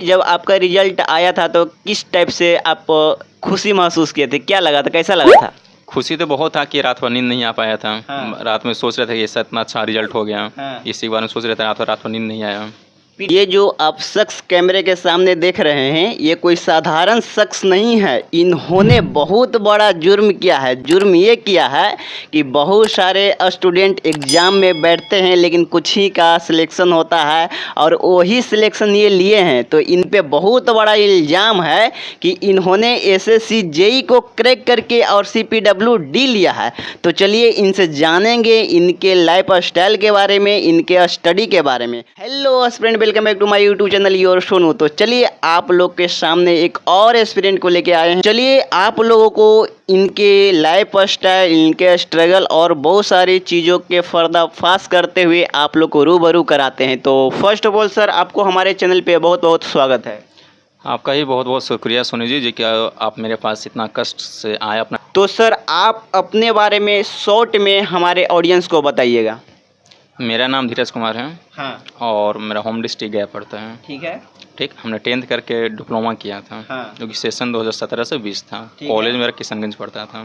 जब आपका रिजल्ट आया था तो किस टाइप से आप खुशी महसूस किए थे? क्या लगा था, कैसा लगा था? खुशी तो बहुत था कि रात भर नींद नहीं आ पाया था। रात में सोच रहे थे कि ऐसा इतना अच्छा रिजल्ट हो गया। इसी बारे में सोच रहे थे, रात भर नींद नहीं आया। ये जो आप शख्स कैमरे के सामने देख रहे हैं, ये कोई साधारण शख्स नहीं है। इन्होंने बहुत बड़ा जुर्म किया है। जुर्म ये किया है कि बहुत सारे स्टूडेंट एग्ज़ाम में बैठते हैं लेकिन कुछ ही का सिलेक्शन होता है और वही सिलेक्शन ये लिए हैं। तो इन पे बहुत बड़ा इल्ज़ाम है कि इन्होंने एसएससी जेई को क्रैक करके और CPWD लिया है। तो चलिए इनसे जानेंगे इनके लाइफ स्टाइल के बारे में, इनके स्टडी के बारे में। Hello friend, welcome back to my YouTube channel your Sonu. तो चलिए आप लोग के सामने एक और एस्पिरेंट को लेके आए हैं। चलिए आप लोगों को इनके लाइफ स्टाइल, इनके स्ट्रगल और बहुत सारी चीज़ों के पर्दाफाश करते हुए आप लोग को रूबरू कराते हैं। तो फर्स्ट ऑफ ऑल सर, आपको हमारे चैनल पे बहुत बहुत स्वागत है। आपका ही बहुत बहुत शुक्रिया सोनू जी कि आप मेरे पास इतना कष्ट से आए अपना। तो सर आप अपने बारे में शॉर्ट में हमारे ऑडियंस को बताइएगा। मेरा नाम धीरज कुमार है। हाँ। और मेरा होम डिस्ट्रिक्ट गया पड़ता है। ठीक है। ठीक, हमने 10th करके डिप्लोमा किया था। हाँ। जो कि सेशन 2017 से 20 था। कॉलेज मेरा किशनगंज पड़ता था।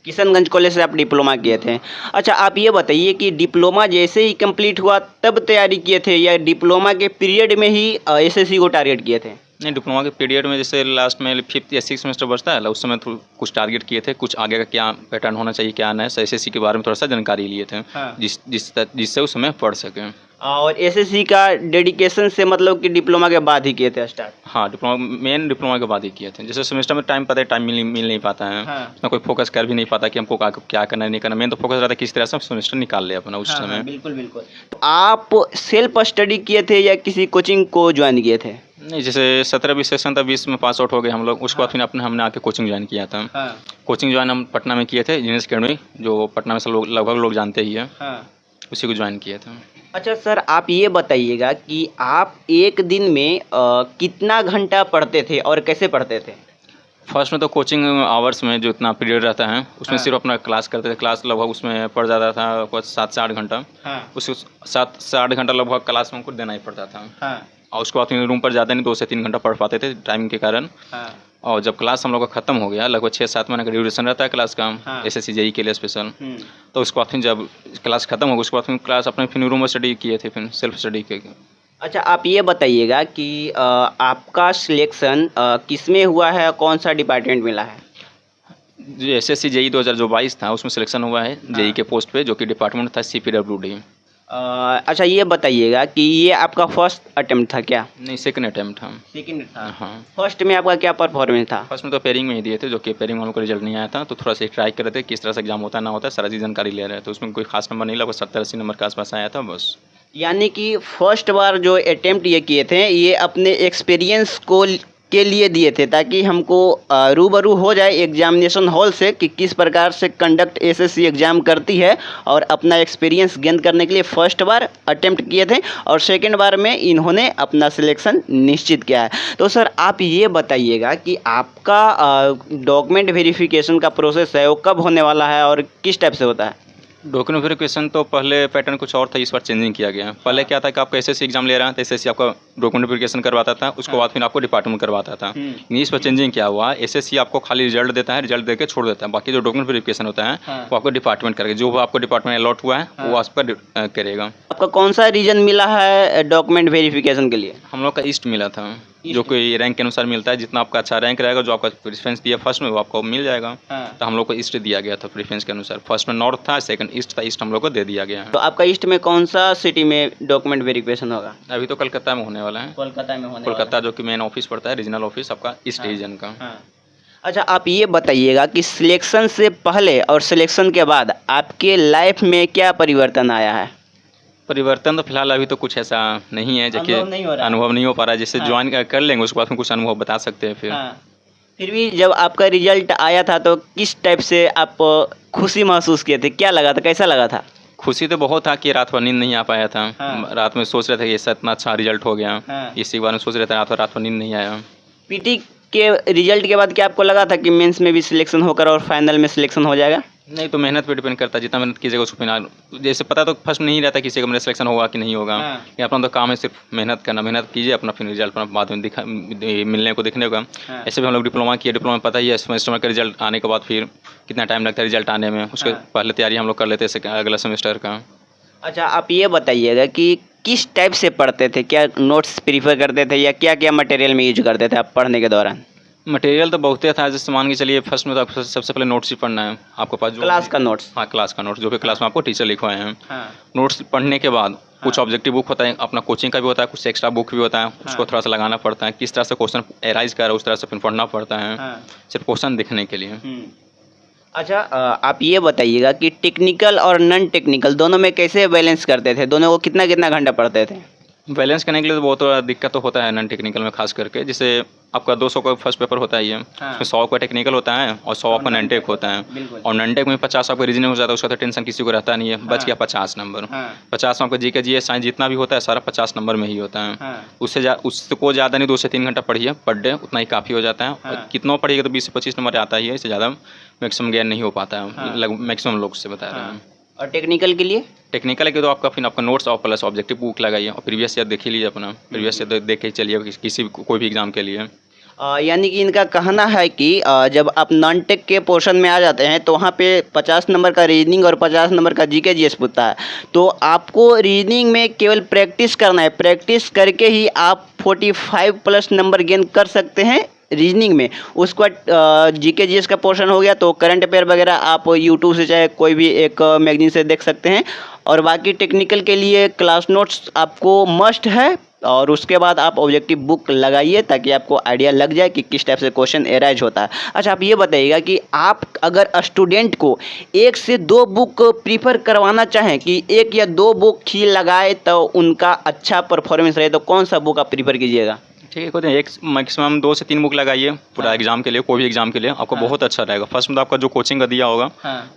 किशनगंज कॉलेज से आप डिप्लोमा किए थे। अच्छा, आप ये बताइए कि डिप्लोमा जैसे ही कंप्लीट हुआ तब तैयारी किए थे या डिप्लोमा के पीरियड में ही एसएससी को टारगेट किए थे? नहीं, डिप्लोमा के पीरियड में जैसे लास्ट में 5th या 6th सेमेस्टर बचता है, उस समय कुछ टारगेट किए थे, कुछ आगे का क्या पैटर्न होना चाहिए, क्या नहीं, एसएससी के बारे में थोड़ा सा जानकारी लिए थे। हाँ। जिससे उस समय पढ़ सकें। और एसएससी का डेडिकेशन से मतलब कि डिप्लोमा के बाद ही किए थे स्टार्ट? हाँ, मेन डिप्लोमा के बाद ही किए थे। जैसे सेमेस्टर में टाइम पता है, टाइम मिल नहीं पाता है। हाँ। उसमें कोई फोकस कर भी नहीं पाता कि हमको क्या करना है, नहीं करना। मेन तो फोकस रहता है किस तरह से सेमेस्टर निकाल ले अपना उस समय। बिल्कुल बिल्कुल। तो आप सेल्फ स्टडी किए थे या किसी कोचिंग को ज्वाइन किए थे? नहीं, जैसे 17-20 सेशन था, 20 में पास आउट हो गए हम लोग। उसके बाद फिर हमने आके कोचिंग ज्वाइन किया था। हाँ। कोचिंग ज्वाइन हम पटना में किए थे, इंजीनियर्स अकेडमी, जो पटना में सब लोग लगभग लोग जानते ही है। हाँ। उसी को ज्वाइन किया था। अच्छा सर, आप ये बताइएगा कि आप एक दिन में कितना घंटा पढ़ते थे और कैसे पढ़ते थे? फर्स्ट में तो कोचिंग आवर्स में जो इतना पीरियड रहता है उसमें सिर्फ अपना क्लास करते थे। क्लास लगभग उसमें पढ़ जाता था कुछ 7 से 8 घंटा। हाँ। उस 7 से 8 घंटा लगभग क्लास में हमको देना ही पड़ता था। हाँ। और उसके बाद रूम पर जाते नहीं, 2 से 3 घंटा पढ़ पाते थे टाइम के कारण। हाँ। और जब क्लास हम लोग का खत्म हो गया, लगभग 6-7 महीने का ड्यूरेशन रहता है क्लास का। हाँ। एसएससी जेई के लिए स्पेशल। तो उसके बाद फिर जब क्लास खत्म हो गया, उसके बाद फिर क्लास अपने फिर रूम में स्टडी किए थे, फिर सेल्फ स्टडी के। अच्छा, आप ये बताइएगा कि आपका सिलेक्शन किस में हुआ है, कौन सा डिपार्टमेंट मिला है? जो एसएससी जेई 2022 था उसमें सिलेक्शन हुआ है। हाँ। जेई के पोस्ट पे, जो कि डिपार्टमेंट था CPWD। अच्छा, ये बताइएगा कि ये आपका फर्स्ट अटेम्प्ट था क्या? नहीं, सेकंड अटेम्प्ट था। सेकंड था। हाँ। फर्स्ट में आपका क्या परफॉर्मेंस था? फर्स्ट में तो पेयरिंग में ही दिए थे, जो कि पेयरिंग में हमको रिजल्ट नहीं आया था। तो थोड़ा सा ट्राई कर रहे थे किस तरह से एग्जाम होता है ना होता है, सारा चीज़ जानकारी ले रहे थे। तो उसमें कोई खास नंबर नहीं लगा, 70-80 नंबर के आसपास आया था बस। यानी कि फर्स्ट बार जो अटेम्प्ट ये किए थे, ये अपने एक्सपीरियंस को के लिए दिए थे ताकि हमको रूबरू हो जाए एग्जामिनेशन हॉल से कि किस प्रकार से कंडक्ट एसएससी एग्ज़ाम करती है, और अपना एक्सपीरियंस गेन करने के लिए फर्स्ट बार अटेम्प्ट किए थे और सेकंड बार में इन्होंने अपना सिलेक्शन निश्चित किया है। तो सर आप ये बताइएगा कि आपका डॉक्यूमेंट वेरिफिकेशन का प्रोसेस है वो कब होने वाला है और किस टाइप से होता है? डॉक्यूमेंट वेरिफिकेशन तो पहले पैटर्न कुछ और था, इस बार चेंजिंग किया गया। पहले क्या था कि आपका एसएससी एग्जाम ले रहा था, एसएससी आपका डॉक्यूमेंट वेरिफिकेशन करवाता था, उसके बाद फिर आपको डिपार्टमेंट करवाता था। इस पर चेंजिंग क्या हुआ, एसएससी आपको खाली रिजल्ट देता है, रिजल्ट देकर छोड़ देता है। बाकी जो डॉक्यूमेंट वेरिफिकेशन होता है वो आपको डिपार्टमेंट करेगा। जो आपको डिपार्टमेंट अलॉट हुआ है वो आपका करेगा। आपका कौन सा रीजन मिला है डॉक्यूमेंट वेरिफिकेशन के लिए? हम लोग का ईस्ट मिला था, जो कोई रैंक के अनुसार मिलता है। जितना आपका अच्छा रैंक रहेगा, जो आपका प्रेफरेंस दिया फर्स्ट में, वो आपको मिल जाएगा। हाँ। तो हम लोग को ईस्ट दिया गया था प्रेफरेंस के अनुसार। फर्स्ट में नॉर्थ था, सेकंड ईस्ट था, ईस्ट हम लोग को दे दिया गया है। तो आपका ईस्ट में कौन सा सिटी में डॉक्यूमेंट वेरिफिकेशन होगा? अभी तो कोलकाता में होने वाला है। कोलकाता में होने कोलकाता जो कि मेन ऑफिस पड़ता है, रीजनल ऑफिस आपका ईस्ट रीजन का। हाँ। अच्छा, आप ये बताइएगा कि सिलेक्शन से पहले और सिलेक्शन के बाद आपके लाइफ में क्या परिवर्तन आया है? परिवर्तन तो फिलहाल अभी तो कुछ ऐसा नहीं है, जबकि अनुभव नहीं हो पा रहा है। जैसे ज्वाइन कर लेंगे उसके बाद में कुछ अनुभव बता सकते हैं फिर। हाँ। फिर भी जब आपका रिजल्ट आया था तो किस टाइप से आप खुशी महसूस किए थे? क्या लगा था, कैसा लगा था? खुशी तो बहुत था कि रात भर नींद नहीं आ पाया था। हाँ। रात में सोच रहे थे कि ऐसा इतना अच्छा रिजल्ट हो गया। हाँ। इसी बारे में सोच रहे थे, रात भर नींद नहीं आया। पीटी के रिजल्ट के बाद क्या आपको लगा था कि मेंस में भी सिलेक्शन होकर और फाइनल में सिलेक्शन हो जाएगा? नहीं तो मेहनत पे डिपेंड करता है, जितना मेहनत कीजिएगा उसको फिर जैसे पता तो फर्स्ट नहीं रहता किसी का मेरा सिलेक्शन होगा कि नहीं होगा। ये अपना तो काम है सिर्फ मेहनत करना, मेहनत कीजिए अपना फिर रिजल्ट अपना बाद में दिखा मिलने को देखने का। ऐसे भी हम लोग डिप्लोमा किए, डिप्लोमा में पता ही है सेमेस्टर का रिजल्ट आने के बाद फिर कितना टाइम लगता है रिजल्ट आने में, उसके पहले तैयारी हम लोग कर लेते हैं अगला सेमेस्टर का। अच्छा, आप ये बताइएगा कि किस टाइप से पढ़ते थे, क्या नोट्स प्रीफर करते थे या क्या क्या मटेरियल में यूज करते थे आप पढ़ने के दौरान? मटेरियल तो बहुत था, जैसे मान के चलिए फर्स्ट में तो आपको सबसे पहले नोट्स ही पढ़ना है आपके पास जो क्लास का नोट्स। हाँ, क्लास का नोट्स जो भी क्लास में आपको टीचर लिखवाए हैं। नोट्स पढ़ने के बाद कुछ ऑब्जेक्टिव बुक होता है, अपना कोचिंग का भी होता है, कुछ एक्स्ट्रा बुक भी होता है, उसको थोड़ा सा लगाना पड़ता है, किस तरह से क्वेश्चन एराइज कर रहा है उस तरह से फिर पढ़ना पड़ता है सिर्फ क्वेश्चन दिखने के लिए। अच्छा, आप ये बताइएगा कि टेक्निकल और नॉन टेक्निकल दोनों में कैसे बैलेंस करते थे, दोनों को कितना कितना घंटा पढ़ते थे? बैलेंस करने के लिए तो बहुत दिक्कत तो होता है नॉन टेक्निकल में, खास करके जैसे आपका 200 का फर्स्ट पेपर होता है ये, उसमें 100 का टेक्निकल होता है और 100 आपका नॉन टेक होता है। और नॉन टेक में 50 आपका रीजनिंग हो जाता है, उसका तो टेंशन किसी को रहता नहीं है, बच गया 50 नंबर। 50 में आपका जी के जी साइंस जितना भी होता है सारा 50 नंबर में ही होता है। उससे को ज़्यादा नहीं, 2 से 3 घंटा पढ़िए पर डे, उतना ही काफ़ी हो जाता है। और कितना पढ़िएगा तो 20 से 25 नंबर आता ही है, इससे ज़्यादा मैक्सिमम गेन नहीं हो पाता है, मैक्सिमम लोग से बता रहे हैं। और टेक्निकल के लिए? टेक्निकल के तो आपका फिर आपका नोट्स और प्लस ऑब्जेक्टिव बुक लगाइए और प्रीवियस ईयर देख ही लीजिए अपना, प्रीवियस ईयर देख के चलिए किसी भी कोई भी एग्जाम के लिए। यानी कि इनका कहना है कि जब आप नॉन टेक के पोर्शन में आ जाते हैं तो वहाँ पे 50 नंबर का रीजनिंग और 50 नंबर का जीके जीएस पूछता है, तो आपको रीजनिंग में केवल प्रैक्टिस करना है, प्रैक्टिस करके ही आप 45 प्लस नंबर गेन कर सकते हैं रीजनिंग में। उसके बाद जीके जीएस का पोर्शन हो गया तो करंट अफेयर वगैरह आप यूट्यूब से चाहे कोई भी एक मैगजीन से देख सकते हैं। और बाकी टेक्निकल के लिए क्लास नोट्स आपको मस्ट है, और उसके बाद आप ऑब्जेक्टिव बुक लगाइए ताकि आपको आइडिया लग जाए कि किस टाइप से क्वेश्चन एराइज होता है। अच्छा, आप ये बताइएगा कि आप अगर स्टूडेंट को 1 से 2 बुक प्रीफर करवाना चाहें कि 1 या 2 बुक ही लगाए तो उनका अच्छा परफॉर्मेंस रहे, तो कौन सा बुक आप प्रीफर कीजिएगा? ठीक है, एक मैक्सिमम 2 से 3 बुक लगाइए पूरा एग्जाम के लिए, कोई भी एग्जाम के लिए आपको बहुत अच्छा रहेगा। फर्स्ट में तो आपका जो कोचिंग का दिया होगा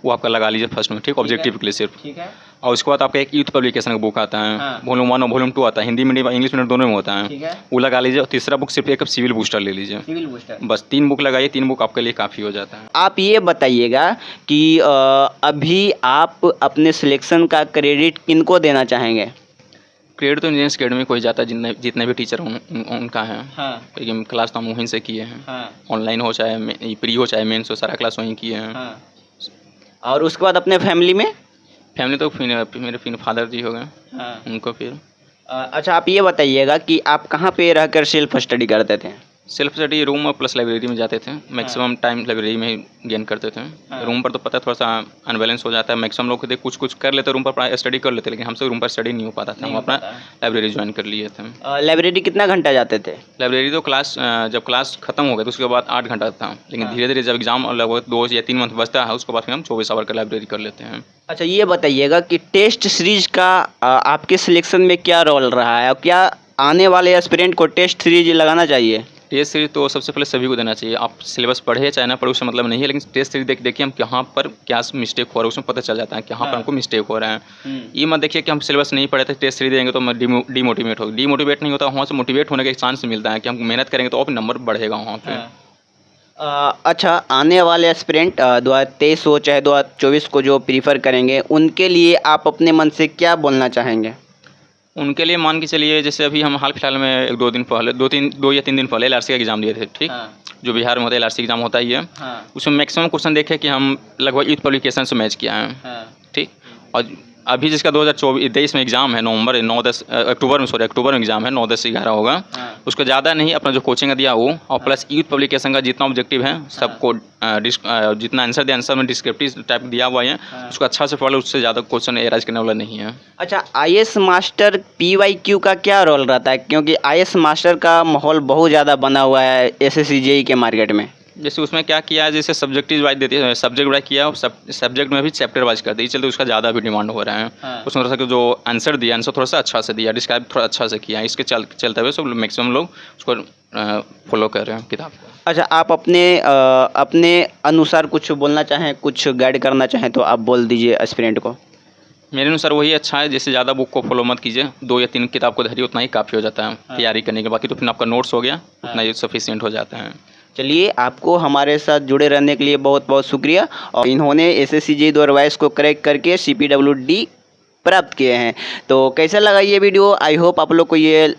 वो आपका लगा लीजिए फर्स्ट में, ठीक, ऑब्जेक्टिव के लिए सिर्फ। ठीक है। और उसके बाद आपका एक यूथ पब्लिकेशन का बुक आता है, वॉल्यूम 1 और वॉल्यूम 2 आता है, हिंदी मीडियम इंग्लिश मीडियम दोनों में होता है, वो लगा लीजिए। और तीसरा बुक सिर्फ एक सिविल बूस्टर ले लीजिए, बस 3 बुक लगाइए, 3 बुक आपके लिए काफ़ी हो जाता है। आप ये बताइएगा कि अभी आप अपने सिलेक्शन का क्रेडिट किनको देना चाहेंगे? क्रेडिट तो इंजीनियर्स अकेडमी को ही जाता है, जितने भी टीचर उनका है। लेकिन क्लास तो हम वहीं से किए हैं, ऑनलाइन हो चाहे प्री हो चाहे मेंस हो, सारा क्लास वहीं किए हैं। और उसके बाद अपने फैमिली तो मेरे फादर जी हो गए, उनको फिर। अच्छा, आप ये बताइएगा कि आप कहाँ पे रहकर सेल्फ स्टडी करते थे? सेल्फ स्टडी रूम और प्लस लाइब्रेरी में जाते थे, मैक्सिमम टाइम लाइब्रेरी में ही गेन करते थे। रूम पर तो पता है थोड़ा सा अनबैलेंस हो जाता है, मैक्सिमम लोग खुद कुछ कर लेते, रूम पर स्टडी कर लेते, लेकिन हमसे रूम पर स्टडी नहीं हो पाता था, हम अपना लाइब्रेरी ज्वाइन कर लिए थे। लाइब्रेरी कितना घंटा जाते थे? लाइब्रेरी तो जब क्लास खत्म हो गया तो उसके बाद 8 घंटा था, लेकिन धीरे धीरे जब एग्जाम लगभग 2 या 3 मंथ बचता है उसके बाद फिर हम 24 आवर का लाइब्रेरी कर लेते हैं। अच्छा, ये बताइएगा कि टेस्ट सीरीज का आपके सिलेक्शन में क्या रोल रहा है, और क्या आने वाले एस्पिरेंट को टेस्ट सीरीज लगाना चाहिए? टेस्ट सीरीज तो सबसे पहले सभी को देना चाहिए, आप सिलेबस पढ़े चाहे ना पढ़े उससे मतलब नहीं है, लेकिन टेस्ट सीरीज देखिए हम कहाँ पर क्या मिस्टेक हो रहा है उसमें पता चल जाता है कहाँ पर हमको मिस्टेक हो रहा है। ये मत देखिए कि हम सिलेबस नहीं पढ़े थे टेस्ट सीरीज देंगे तो हम डिमोटिवेट हो, डिमोटिवेट नहीं होता, वहाँ से मोटिवेट होने का एक चांस मिलता है कि हम मेहनत करेंगे तो और नंबर बढ़ेगा वहाँ पे। अच्छा, आने वाले एस्पिरेंट 2023 हो चाहे 2024 को जो प्रीफर करेंगे उनके लिए आप अपने मन से क्या बोलना चाहेंगे? उनके लिए मान के चलिए जैसे अभी हम हाल फिलहाल में 2 या 3 दिन पहले एलआरसी का एग्जाम दिए थे, ठीक, जो बिहार में होता है एलआरसी एग्जाम होता ही है। उसमें मैक्सिमम क्वेश्चन देखे कि हम लगभग यूथ पब्लिकेशन से मैच किया है, ठीक। और अभी जिसका 2023 में एग्जाम है अक्टूबर में एग्जाम है, 9, 10, 11 होगा, उसको ज़्यादा नहीं अपना जो कोचिंग दिया वो और प्लस यूथ पब्लिकेशन का जितना ऑब्जेक्टिव है सबको जितना आंसर दिया, आंसर में डिस्क्रिप्टिव टाइप दिया हुआ है, उसको अच्छा से पढ़ लो, उससे ज़्यादा क्वेश्चन एराइज करने वाला नहीं है। अच्छा, आईएएस मास्टर PYQ का क्या रोल रहता है, क्योंकि आईएएस मास्टर का माहौल बहुत ज़्यादा बना हुआ है SSC JEE के मार्केट में? जैसे उसमें क्या किया है, जैसे सब्जेक्टिव वाइज देती है, सब्जेक्ट वाइज किया और सब्जेक्ट में भी चैप्टर वाइज कर दी, चलते उसका ज़्यादा भी डिमांड हो रहा है। उसमें थोड़ा सा जो आंसर दिया आंसर थोड़ा सा अच्छा से दिया, डिस्क्राइब थोड़ा अच्छा से किया, इसके चलते हुए सब मैक्सिमम लोग उसको फॉलो कर रहे हैं किताब को। अच्छा, आप अपने अनुसार कुछ बोलना चाहें, कुछ गाइड करना चाहें तो आप बोल दीजिए एस्पिरेंट को। मेरे अनुसार वही अच्छा है, जैसे ज़्यादा बुक को फॉलो मत कीजिए, 2 या 3 किताब को धरिए, उतना ही काफ़ी हो जाता है तैयारी करने के। बाकी तो फिर आपका नोट्स हो गया, उतना ही सफिशिएंट हो जाता है। चलिए, आपको हमारे साथ जुड़े रहने के लिए बहुत बहुत शुक्रिया। और इन्होंने SSC JEE 2022 को क्रैक करके CPWD प्राप्त किए हैं। तो कैसा लगा ये वीडियो? आई होप आप लोग को ये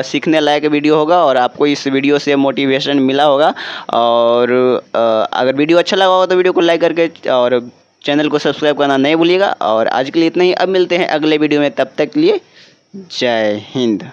सीखने लायक वीडियो होगा और आपको इस वीडियो से मोटिवेशन मिला होगा। और अगर वीडियो अच्छा लगा होगा तो वीडियो को लाइक करके और चैनल को सब्सक्राइब करना नहीं भूलिएगा। और आज के लिए इतना ही, अब मिलते हैं अगले वीडियो में, तब तक के लिए जय हिंद।